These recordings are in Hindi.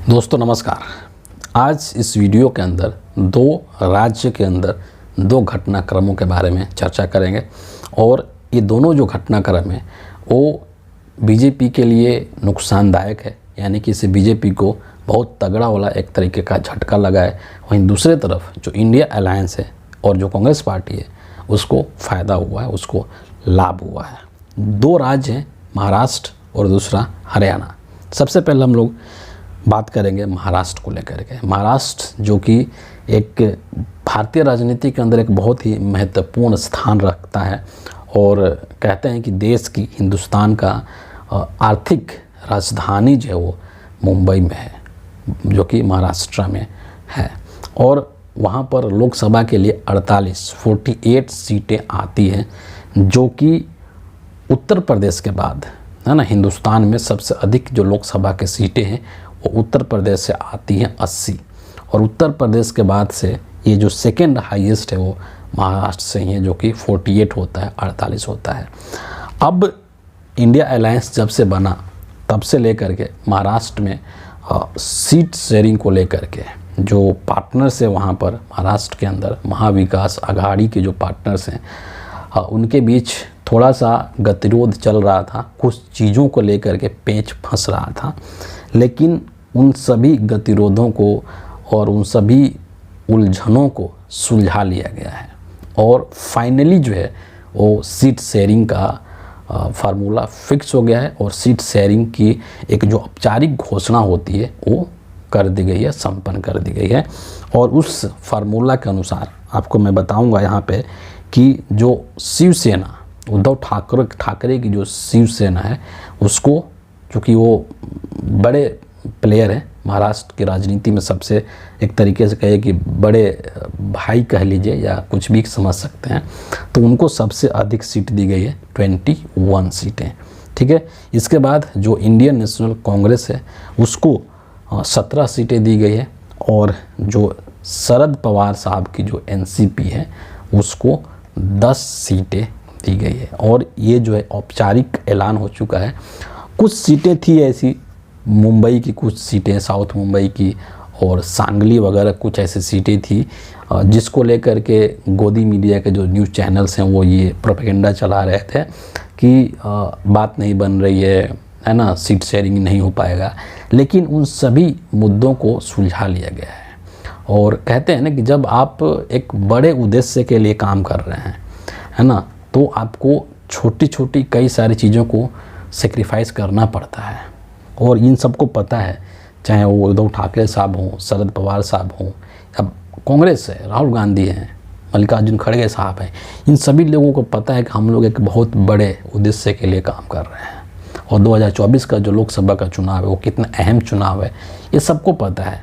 दोस्तों नमस्कार। आज इस वीडियो के अंदर दो राज्य के अंदर दो घटनाक्रमों के बारे में चर्चा करेंगे और ये दोनों जो घटनाक्रम हैं वो बीजेपी के लिए नुकसानदायक है, यानी कि इससे बीजेपी को बहुत तगड़ा वाला एक तरीके का झटका लगा है। वहीं दूसरे तरफ जो इंडिया अलायंस है और जो कांग्रेस पार्टी है उसको फ़ायदा हुआ है, उसको लाभ हुआ है। दो राज्य हैं, महाराष्ट्र और दूसरा हरियाणा। सबसे पहले हम लोग बात करेंगे महाराष्ट्र को लेकर के। महाराष्ट्र जो कि एक भारतीय राजनीति के अंदर एक बहुत ही महत्वपूर्ण स्थान रखता है और कहते हैं कि देश की, हिंदुस्तान का आर्थिक राजधानी जो है वो मुंबई में है, जो कि महाराष्ट्र में है। और वहाँ पर लोकसभा के लिए 48 सीटें आती हैं, जो कि उत्तर प्रदेश के बाद है ना, हिंदुस्तान में सबसे अधिक जो लोकसभा के सीटें हैं वो उत्तर प्रदेश से आती हैं 80, और उत्तर प्रदेश के बाद से ये जो सेकेंड हाईएस्ट है वो महाराष्ट्र से ही है, जो कि 48 होता है, 48 होता है। अब इंडिया अलायंस जब से बना तब से लेकर के महाराष्ट्र में सीट शेयरिंग को लेकर के जो पार्टनर्स है वहाँ पर महाराष्ट्र के अंदर, महाविकास आघाड़ी के जो पार्टनर्स हैं उनके बीच थोड़ा सा गतिरोध चल रहा था, कुछ चीज़ों को लेकर के पेच फंस रहा था। लेकिन उन सभी गतिरोधों को और उन सभी उलझनों को सुलझा लिया गया है और फाइनली जो है वो सीट शेयरिंग का फार्मूला फिक्स हो गया है और सीट शेयरिंग की एक जो औपचारिक घोषणा होती है वो कर दी गई है, संपन्न कर दी गई है। और उस फार्मूला के अनुसार आपको मैं बताऊंगा यहाँ पे कि जो शिवसेना, उद्धव ठाकरे की जो शिवसेना है उसको, चूँकि वो बड़े प्लेयर हैं महाराष्ट्र की राजनीति में, सबसे एक तरीके से कहे कि बड़े भाई कह लीजिए या कुछ भी समझ सकते हैं, तो उनको सबसे अधिक सीट दी गई है, 21 सीटें। ठीक है। इसके बाद जो इंडियन नेशनल कांग्रेस है उसको 17 सीटें दी गई है और जो शरद पवार साहब की जो एनसीपी है उसको 10 सीटें दी गई है। और ये जो है औपचारिक ऐलान हो चुका है। कुछ सीटें थी ऐसी, मुंबई की कुछ सीटें, साउथ मुंबई की और सांगली वगैरह कुछ ऐसी सीटें थी जिसको लेकर के गोदी मीडिया के जो न्यूज़ चैनल्स हैं वो ये प्रोपेगेंडा चला रहे थे कि बात नहीं बन रही है ना, सीट शेयरिंग नहीं हो पाएगा। लेकिन उन सभी मुद्दों को सुलझा लिया गया है और कहते हैं ना कि जब आप एक बड़े उद्देश्य के लिए काम कर रहे हैं, है ना, तो आपको छोटी छोटी कई सारी चीज़ों को सेक्रीफाइस करना पड़ता है। और इन सबको पता है, चाहे वो उद्धव ठाकरे साहब हों, शरद पवार साहब हों, अब कांग्रेस है, राहुल गांधी हैं, मल्लिकार्जुन खड़गे साहब हैं, इन सभी लोगों को पता है कि हम लोग एक बहुत बड़े उद्देश्य के लिए काम कर रहे हैं और 2024 का जो लोकसभा का चुनाव है वो कितना अहम चुनाव है ये सबको पता है।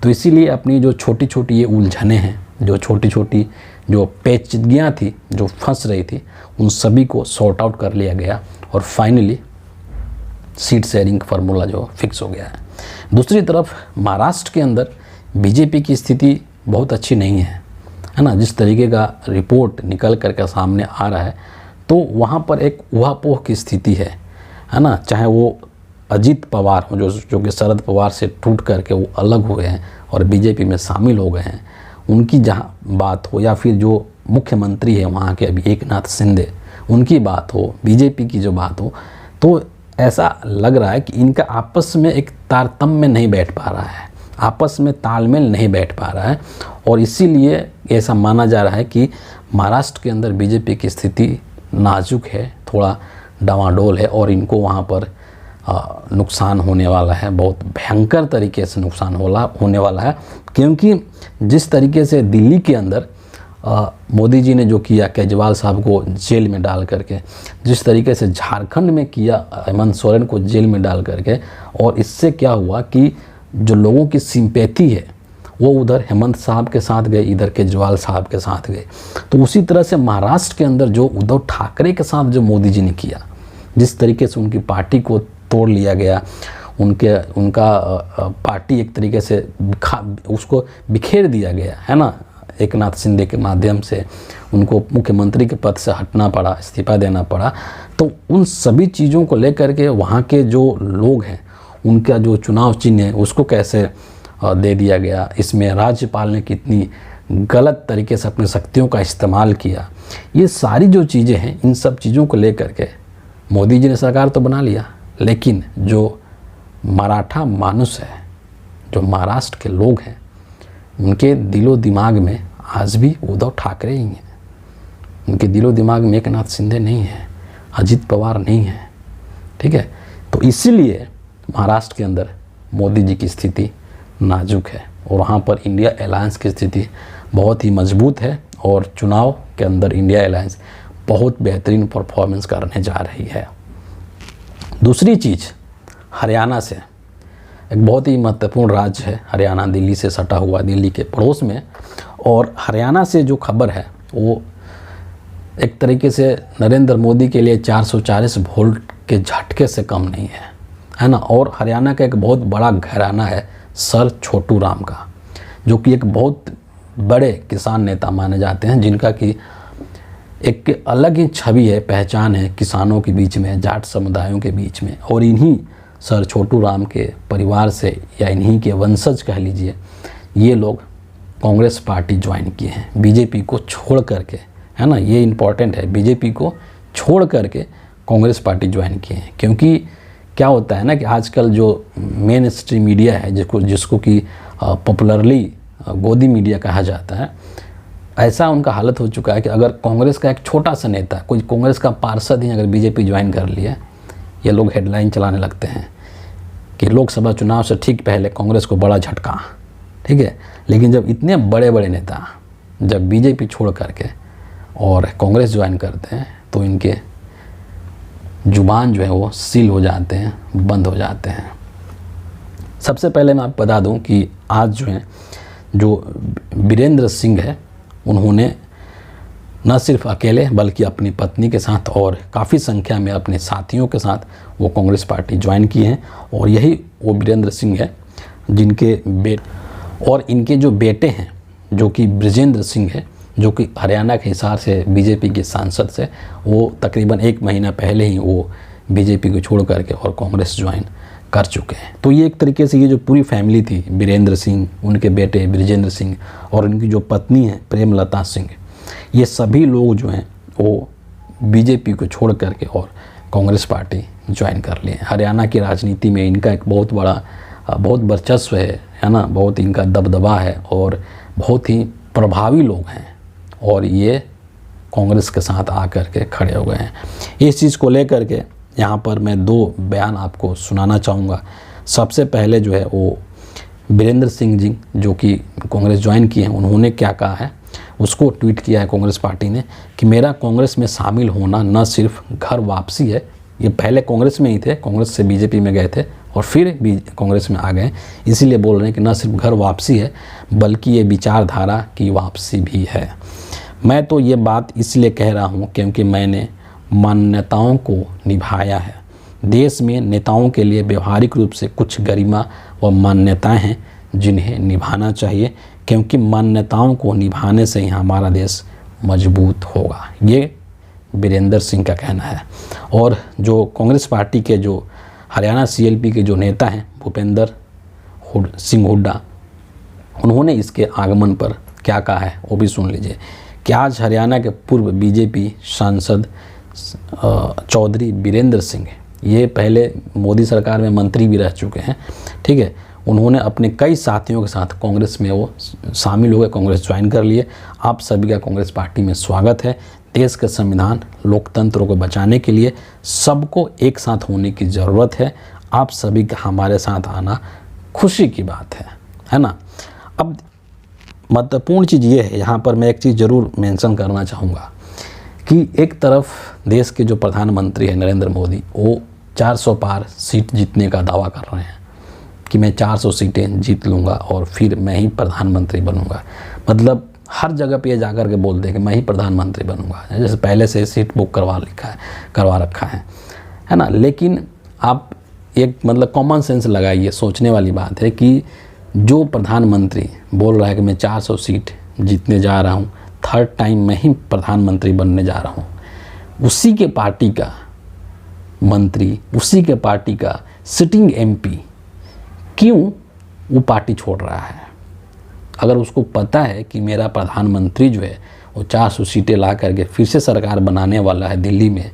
तो इसीलिए अपनी जो छोटी छोटी ये उलझनें हैं, जो छोटी छोटी जो पेचीदगियाँ थी, जो फंस रही थी, उन सभी को सॉर्ट आउट कर लिया गया और फाइनली सीट शेयरिंग फार्मूला जो फिक्स हो गया है। दूसरी तरफ महाराष्ट्र के अंदर बीजेपी की स्थिति बहुत अच्छी नहीं है ना। जिस तरीके का रिपोर्ट निकल करके सामने आ रहा है तो वहाँ पर एक ऊहापोह की स्थिति है ना। चाहे वो अजित पवार हो जो कि शरद पवार से टूट करके वो अलग हुए हैं और बीजेपी में शामिल हो गए हैं, उनकी जहाँ बात हो, या फिर जो मुख्यमंत्री है वहाँ के अभी एकनाथ शिंदे, उनकी बात हो, बीजेपी की जो बात हो, तो ऐसा लग रहा है कि इनका आपस में एक तारतम्य नहीं बैठ पा रहा है, आपस में तालमेल नहीं बैठ पा रहा है। और इसीलिए ऐसा माना जा रहा है कि महाराष्ट्र के अंदर बीजेपी की स्थिति नाजुक है, थोड़ा डावाडोल है और इनको वहाँ पर नुकसान होने वाला है, बहुत भयंकर तरीके से नुकसान होने वाला है। क्योंकि जिस तरीके से दिल्ली के अंदर मोदी जी ने जो किया, केजरीवाल साहब को जेल में डाल करके, जिस तरीके से झारखंड में किया हेमंत सोरेन को जेल में डाल करके, और इससे क्या हुआ कि जो लोगों की सिंपैथी है वो उधर हेमंत साहब के साथ गए, इधर केजरीवाल साहब के साथ गए। तो उसी तरह से महाराष्ट्र के अंदर जो उद्धव ठाकरे के साथ जो मोदी जी ने किया, जिस तरीके से उनकी पार्टी को तोड़ लिया गया, उनका पार्टी एक तरीके से उसको बिखेर दिया गया है ना, एकनाथ शिंदे के माध्यम से उनको मुख्यमंत्री के पद से हटना पड़ा, इस्तीफा देना पड़ा। तो उन सभी चीज़ों को लेकर के वहाँ के जो लोग हैं उनका जो चुनाव चिन्ह है उसको कैसे दे दिया गया, इसमें राज्यपाल ने कितनी गलत तरीके से अपनी शक्तियों का इस्तेमाल किया, ये सारी जो चीज़ें हैं, इन सब चीज़ों को लेकर के मोदी जी ने सरकार तो बना लिया, लेकिन जो मराठा मानुस है, जो महाराष्ट्र के लोग हैं, उनके दिलो दिमाग में आज भी उद्धव ठाकरे ही हैं। उनके दिलो दिमाग में एकनाथ शिंदे नहीं है, अजित पवार नहीं है, ठीक है। तो इसीलिए महाराष्ट्र के अंदर मोदी जी की स्थिति नाजुक है और वहाँ पर इंडिया अलायंस की स्थिति बहुत ही मजबूत है और चुनाव के अंदर इंडिया अलायंस बहुत बेहतरीन परफॉर्मेंस करने जा रही है। दूसरी चीज़, हरियाणा से एक बहुत ही महत्वपूर्ण राज्य है हरियाणा, दिल्ली से सटा हुआ, दिल्ली के पड़ोस में, और हरियाणा से जो खबर है वो एक तरीके से नरेंद्र मोदी के लिए 440 वोल्ट के झटके से कम नहीं है ना। और हरियाणा का एक बहुत बड़ा घराना है सर छोटू राम का, जो कि एक बहुत बड़े किसान नेता माने जाते हैं, जिनका कि एक अलग ही छवि है, पहचान है किसानों के बीच में, जाट समुदायों के बीच में। और इन्हीं सर छोटू राम के परिवार से या इन्हीं के वंशज कह लीजिए, ये लोग कांग्रेस पार्टी ज्वाइन किए हैं, बीजेपी को छोड़ करके, है ना। ये इम्पॉर्टेंट है, बीजेपी को छोड़ करके कांग्रेस पार्टी ज्वाइन किए हैं। क्योंकि क्या होता है ना कि आजकल जो मेन स्ट्रीम मीडिया है, जिसको कि पॉपुलरली गोदी मीडिया कहा जाता है, ऐसा उनका हालत हो चुका है कि अगर कांग्रेस का एक छोटा सा नेता, कोई कांग्रेस का पार्षद ही अगर बीजेपी ज्वाइन कर लिया, ये लोग हेडलाइन चलाने लगते हैं कि लोकसभा चुनाव से ठीक पहले कांग्रेस को बड़ा झटका, ठीक है। लेकिन जब इतने बड़े बड़े नेता जब बीजेपी छोड़ करके और कांग्रेस ज्वाइन करते हैं तो इनके जुबान जो है वो सील हो जाते हैं, बंद हो जाते हैं। सबसे पहले मैं आपको बता दूं कि आज जो है जो वीरेंद्र सिंह है, उन्होंने न सिर्फ अकेले बल्कि अपनी पत्नी के साथ और काफ़ी संख्या में अपने साथियों के साथ वो कांग्रेस पार्टी ज्वाइन की हैं। और यही वो वीरेंद्र सिंह है जिनके इनके जो बेटे हैं, जो कि ब्रिजेंद्र सिंह है, जो कि हरियाणा के हिसार से बीजेपी के सांसद से, वो तकरीबन 1 महीना पहले ही वो बीजेपी को छोड़ करके और कांग्रेस ज्वाइन कर चुके हैं। तो ये एक तरीके से ये जो पूरी फैमिली थी, वीरेंद्र सिंह, उनके बेटे ब्रिजेंद्र सिंह और उनकी जो पत्नी है प्रेमलता सिंह, ये सभी लोग जो हैं वो बीजेपी को छोड़ करके और कांग्रेस पार्टी ज्वाइन कर लिए। हरियाणा की राजनीति में इनका एक बहुत वर्चस्व है ना, बहुत इनका दबदबा है और बहुत ही प्रभावी लोग हैं और ये कांग्रेस के साथ आकर के खड़े हो गए हैं। इस चीज़ को लेकर के यहाँ पर मैं 2 बयान आपको सुनाना चाहूँगा। सबसे पहले जो है वो वीरेंद्र सिंह जी जो कि कांग्रेस ज्वाइन किए हैं, उन्होंने क्या कहा है, उसको ट्वीट किया है कांग्रेस पार्टी ने कि मेरा कांग्रेस में शामिल होना न सिर्फ घर वापसी है, ये पहले कांग्रेस में ही थे, कांग्रेस से बीजेपी में गए थे और फिर भी कांग्रेस में आ गए, इसीलिए बोल रहे हैं कि न सिर्फ घर वापसी है बल्कि ये विचारधारा की वापसी भी है। मैं तो ये बात इसलिए कह रहा हूँ क्योंकि मैंने मान्यताओं को निभाया है। देश में नेताओं के लिए व्यवहारिक रूप से कुछ गरिमा व मान्यताएं हैं जिन्हें निभाना चाहिए, क्योंकि मान्यताओं को निभाने से ही हमारा देश मजबूत होगा। ये वीरेंद्र सिंह का कहना है। और जो कांग्रेस पार्टी के जो हरियाणा सीएलपी के जो नेता हैं भूपेंद्र सिंह हुड्डा, उन्होंने इसके आगमन पर क्या कहा है वो भी सुन लीजिए कि आज हरियाणा के पूर्व बीजेपी सांसद चौधरी वीरेंद्र सिंह, ये पहले मोदी सरकार में मंत्री भी रह चुके हैं, ठीक है, उन्होंने अपने कई साथियों के साथ कांग्रेस में वो शामिल हो गए, कांग्रेस ज्वाइन कर लिए। आप सभी का कांग्रेस पार्टी में स्वागत है। देश के संविधान लोकतंत्र को बचाने के लिए सबको एक साथ होने की ज़रूरत है। आप सभी का हमारे साथ आना खुशी की बात है ना। अब महत्वपूर्ण चीज़ ये है, यहाँ पर मैं एक चीज़ ज़रूर मेंशन करना चाहूँगा कि एक तरफ देश के जो प्रधानमंत्री हैं नरेंद्र मोदी, वो 400 पार सीट जीतने का दावा कर रहे हैं कि मैं 400 सीटें जीत लूँगा और फिर मैं ही प्रधानमंत्री बनूँगा। मतलब हर जगह पे ये जाकर के बोलते हैं कि मैं ही प्रधानमंत्री बनूँगा, जैसे पहले से सीट बुक करवा रखा है ना। लेकिन आप एक मतलब कॉमन सेंस लगाइए, सोचने वाली बात है कि जो प्रधानमंत्री बोल रहा है कि मैं 400 सीट जीतने जा रहा हूँ, 3rd टाइम मैं ही प्रधानमंत्री बनने जा रहा हूँ, उसी के पार्टी का मंत्री, उसी के पार्टी का सिटिंग एमपी क्यों वो पार्टी छोड़ रहा है। अगर उसको पता है कि मेरा प्रधानमंत्री जो है वो 400 सीटें ला करके फिर से सरकार बनाने वाला है दिल्ली में,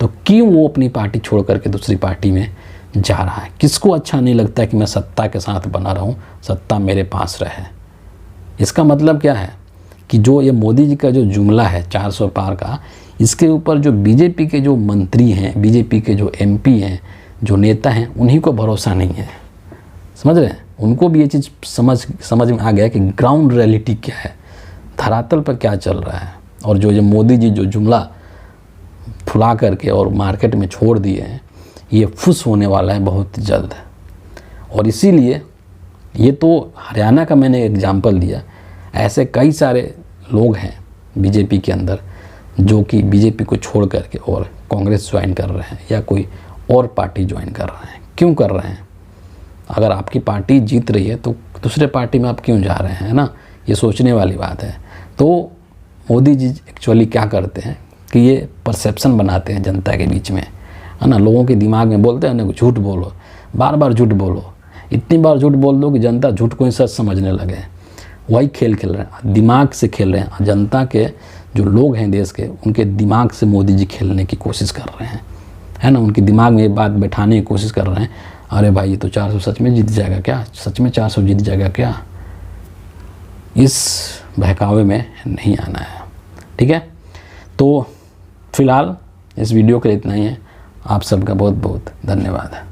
तो क्यों वो अपनी पार्टी छोड़ करके दूसरी पार्टी में जा रहा है। किसको अच्छा नहीं लगता कि मैं सत्ता के साथ बना रहूं, सत्ता मेरे पास रहे। इसका मतलब क्या है कि जो ये मोदी जी का जो जुमला है 400 पार का, इसके ऊपर जो बीजेपी के जो मंत्री हैं, बीजेपी के जो एमपी हैं, जो नेता हैं, उन्हीं को भरोसा नहीं है। समझ रहे हैं, उनको भी ये चीज़ समझ में आ गया कि ग्राउंड रियलिटी क्या है, धरातल पर क्या चल रहा है। और जो मोदी जी जो जुमला फुला करके और मार्केट में छोड़ दिए हैं, ये फुस होने वाला है बहुत जल्द। और इसीलिए ये तो हरियाणा का मैंने एग्जाम्पल दिया, ऐसे कई सारे लोग हैं बीजेपी के अंदर जो कि बीजेपी को छोड़ करके और कांग्रेस ज्वाइन कर रहे हैं या कोई और पार्टी ज्वाइन कर रहे हैं। क्यों कर रहे हैं? अगर आपकी पार्टी जीत रही है तो दूसरे पार्टी में आप क्यों जा रहे हैं, है ना। ये सोचने वाली बात है। तो मोदी जी एक्चुअली क्या करते हैं कि ये परसेप्शन बनाते हैं जनता के बीच में, है ना। लोगों के दिमाग में बोलते हैं ना, झूठ बोलो, बार बार झूठ बोलो, इतनी बार झूठ बोल दो कि जनता झूठ को ही सच समझने लगे। वही खेल खेल रहे हैं, दिमाग से खेल रहे हैं। जनता के जो लोग हैं देश के, उनके दिमाग से मोदी जी खेलने की कोशिश कर रहे हैं, है ना। उनके दिमाग में ये बात बैठाने की कोशिश कर रहे हैं, अरे भाई ये तो 400 सच में जीत जाएगा क्या, सच में 400 जीत जाएगा क्या। इस बहकावे में नहीं आना है, ठीक है। तो फिलहाल इस वीडियो के लिए इतना ही है। आप सबका बहुत बहुत धन्यवाद है।